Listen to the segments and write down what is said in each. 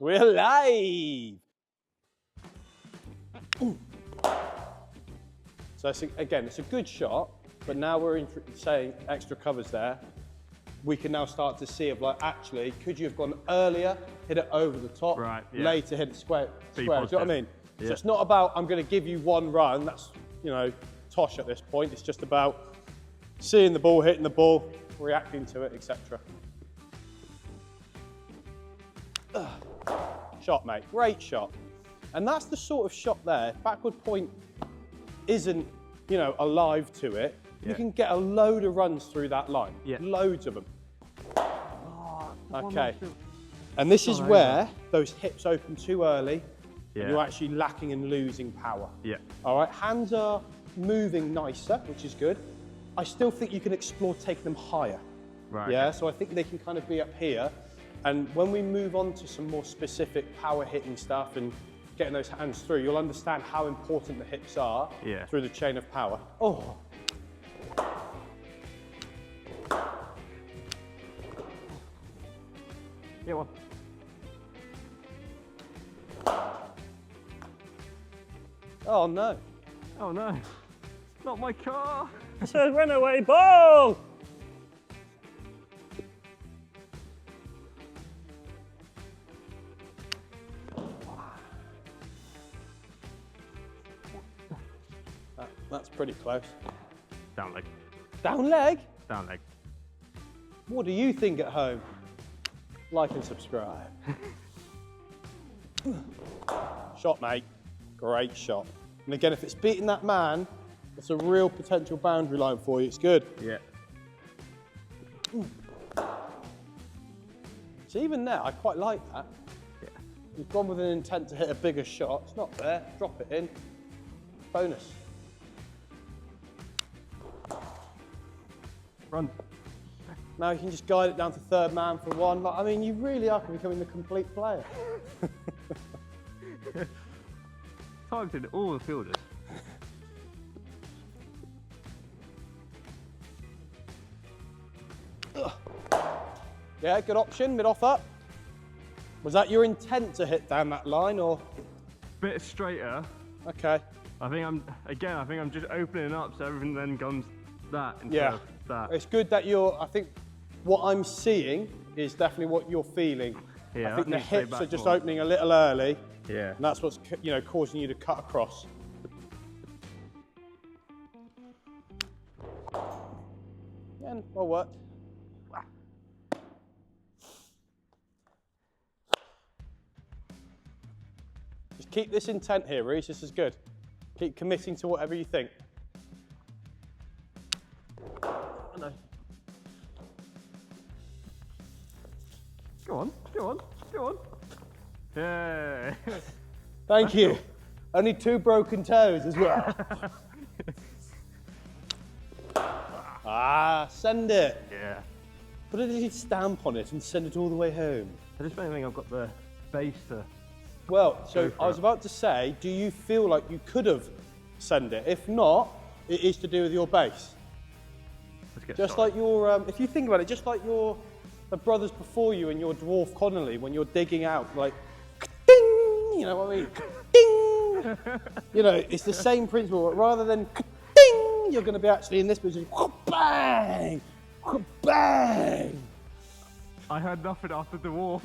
We're live. So again, it's a good shot, but now we're in, say, extra covers there. We can now start to see if, like, actually, could you have gone earlier, hit it over the top, right, yeah. later hit it square? Do you know what I mean? Yeah. So it's not about, I'm going to give you one run. That's, you know, tosh at this point. It's just about seeing the ball, hitting the ball, reacting to it, etc. Shot, mate. Great shot. And that's the sort of shot there. Backward point isn't, you know, alive to it. Yeah. You can get a load of runs through that line. Yeah. Loads of them. Oh, okay. And this is where those hips open too early. Yeah. And you're actually lacking and losing power. Yeah. All right. Hands are moving nicer, which is good. I still think you can explore taking them higher. Right. Yeah. So I think they can kind of be up here. And when we move on to some more specific power hitting stuff and getting those hands through, you'll understand how important the hips are through the chain of power. Oh. Get one. Oh no. Oh no. Not my car. It's a runaway ball. That's pretty close. Down leg. Down leg? Down leg. What do you think at home? Like and subscribe. Shot, mate. Great shot. And again, if it's beating that man, it's a real potential boundary line for you. It's good. Yeah. So even there, I quite like that. Yeah. You've gone with an intent to hit a bigger shot. It's not there. Drop it in. Bonus. Run. Now you can just guide it down to third man for one. Like, I mean, you really are becoming the complete player. Targeted all the fielders. Yeah, good option, mid-off up. Was that your intent to hit down that line, or? Bit straighter. Okay. I think I'm just opening up so everything then comes that instead of that. It's good that I think what I'm seeing is definitely what you're feeling. Yeah, I think the hips are just opening a little early. Yeah. And that's what's, you know, causing you to cut across. Yeah, well worked. Just keep this intent here, Reece. This is good. Keep committing to whatever you think. No. Go on, go on, go on. Yeah. Thank you. Only 2 broken toes as well. Send it. Yeah. Put a stamp on it and send it all the way home. I just don't think I've got the base to. Well, so I was about to say, do you feel like you could have sent it? If not, it is to do with your base. Just like your, if you think about it, just like the brothers before you and your dwarf Connolly, when you're digging out, like, ding, you know what I mean? Ding! You know, it's the same principle, but rather than ding, you're going to be actually in this position, bang, bang. I heard nothing after the dwarf.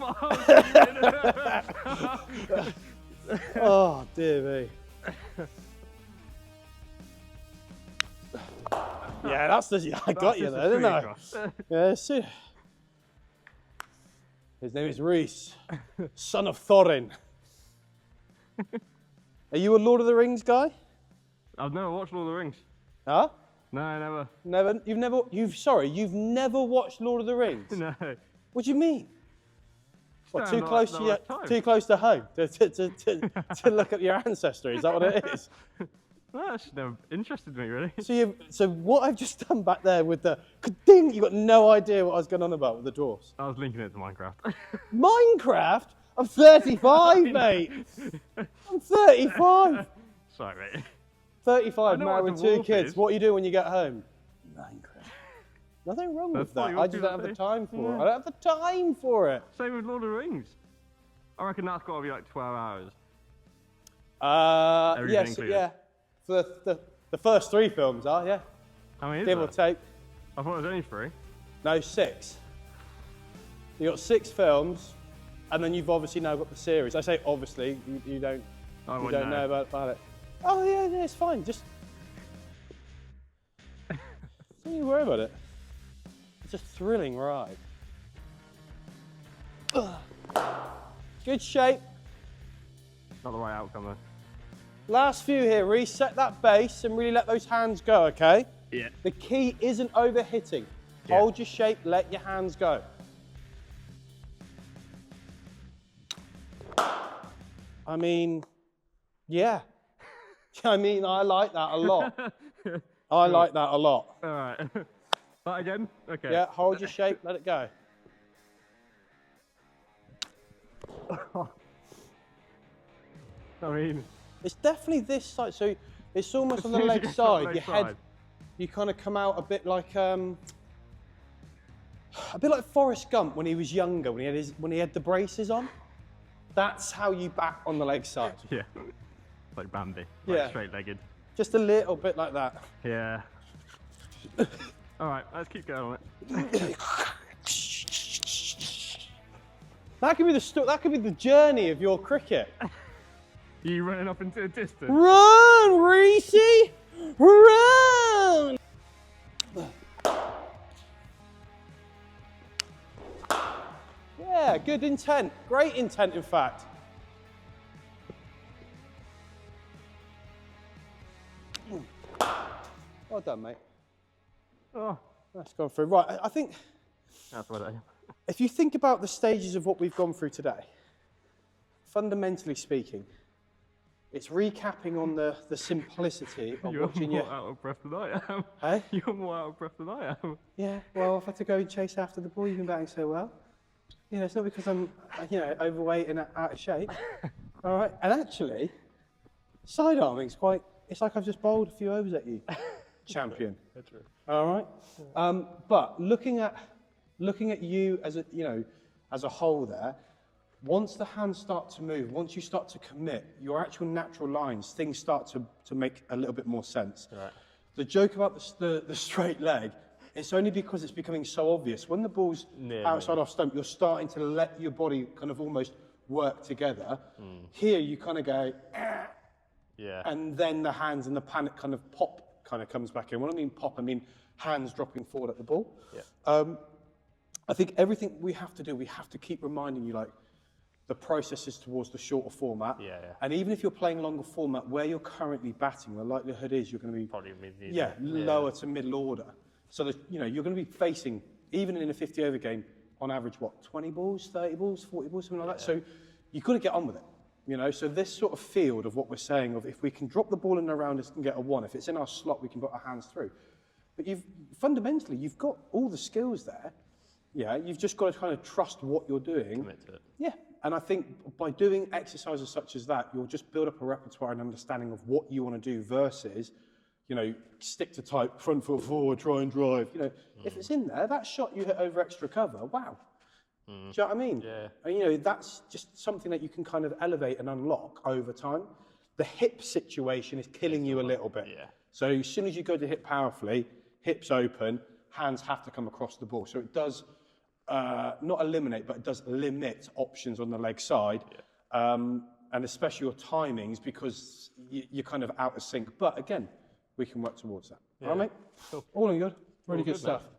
Oh, dear me. Yeah, that's I got you there, didn't I? Yeah, see. His name is Reece, son of Thorin. Are you a Lord of the Rings guy? I've never watched Lord of the Rings. Huh? No, never. Never? You've never watched Lord of the Rings? No. What do you mean? What, too close to home to look at your ancestry? Is that what it is? No, that's never interested me, really. So what I've just done back there with the ding, you got no idea what I was going on about with the dwarfs. I was linking it to Minecraft. Minecraft? I'm 35, mate. I'm 35. Sorry, mate. 35, married with 2 kids. What do you do when you get home? Minecraft. Nothing wrong with that. I just don't have the time for it. I don't have the time for it. Same with Lord of the Rings. I reckon that's got to be like 12 hours. Yes, included. yeah. For the first 3 films are, yeah. How many is Give or take. I thought it was only 3. No, 6. You got 6 films, and then you've obviously now got the series. I say obviously, you don't know about it. Oh yeah, it's fine. Just don't you worry about it. It's a thrilling ride. Good shape. Not the right outcome though. Last few here, reset that base and really let those hands go, okay? Yeah. The key isn't overhitting. Yeah. Hold your shape, let your hands go. I mean, yeah. I mean, I like that a lot. I like that a lot. All right. That again? Okay. Yeah, hold your shape, let it go. I mean, it's definitely this side. So it's almost on the leg side. Your head, you kind of come out a bit like Forrest Gump when he was younger, when he had the braces on. That's how you back on the leg side. Yeah. Like Bambi. Yeah. Straight-legged. Just a little bit like that. Yeah. All right, let's keep going on it. That could be the journey of your cricket. You running up into the distance? Run, Reese! Run! Yeah, good intent. Great intent, in fact. Well done, mate. Oh, that's gone through. Right, I think that's what I am. If you think about the stages of what we've gone through today, fundamentally speaking, it's recapping on the simplicity of watching you. You're more out of breath than I am. Hey? You're more out of breath than I am. Yeah, well, I've had to go and chase after the ball. You've been batting so well. You know, it's not because I'm, overweight and out of shape. All right, and actually, sidearming's it's like I've just bowled a few overs at you, champion. That's true. All right, but looking at you as a whole there, once the hands start to move, once you start to commit, your actual natural lines, things start to make a little bit more sense. Right. The joke about the straight leg, it's only because it's becoming so obvious. When the ball's outside off stump, you're starting to let your body kind of almost work together. Here you kind of go, yeah, and then the hands and the panic kind of pop kind of comes back in. When I mean pop, I mean hands dropping forward at the ball. Yeah. I think everything we have to do, we have to keep reminding you, like, the process is towards the shorter format. Yeah. And even if you're playing longer format, where you're currently batting, the likelihood is you're going to be probably lower to middle order. So that, you're going to be facing, even in a 50-over game, on average, 20 balls, 30 balls, 40 balls, something like that. So you've got to get on with it. So this sort of field of what we're saying of if we can drop the ball in around us and get a 1, if it's in our slot, we can put our hands through. But fundamentally, you've got all the skills there. Yeah, you've just got to kind of trust what you're doing. Commit to it. Yeah, and I think by doing exercises such as that, you'll just build up a repertoire and understanding of what you want to do versus, stick to type, front foot forward, try and drive. If it's in there, that shot you hit over extra cover, wow. Do you know what I mean? Yeah. And, that's just something that you can kind of elevate and unlock over time. The hip situation is killing you a little bit. Yeah. So as soon as you go to hit powerfully, hips open, hands have to come across the ball. So it does not eliminate, but it does limit options on the leg side. Yeah. And especially your timings, because you're kind of out of sync. But again, we can work towards that. Yeah. All right, mate? Cool. All in good. Really good stuff. Mate.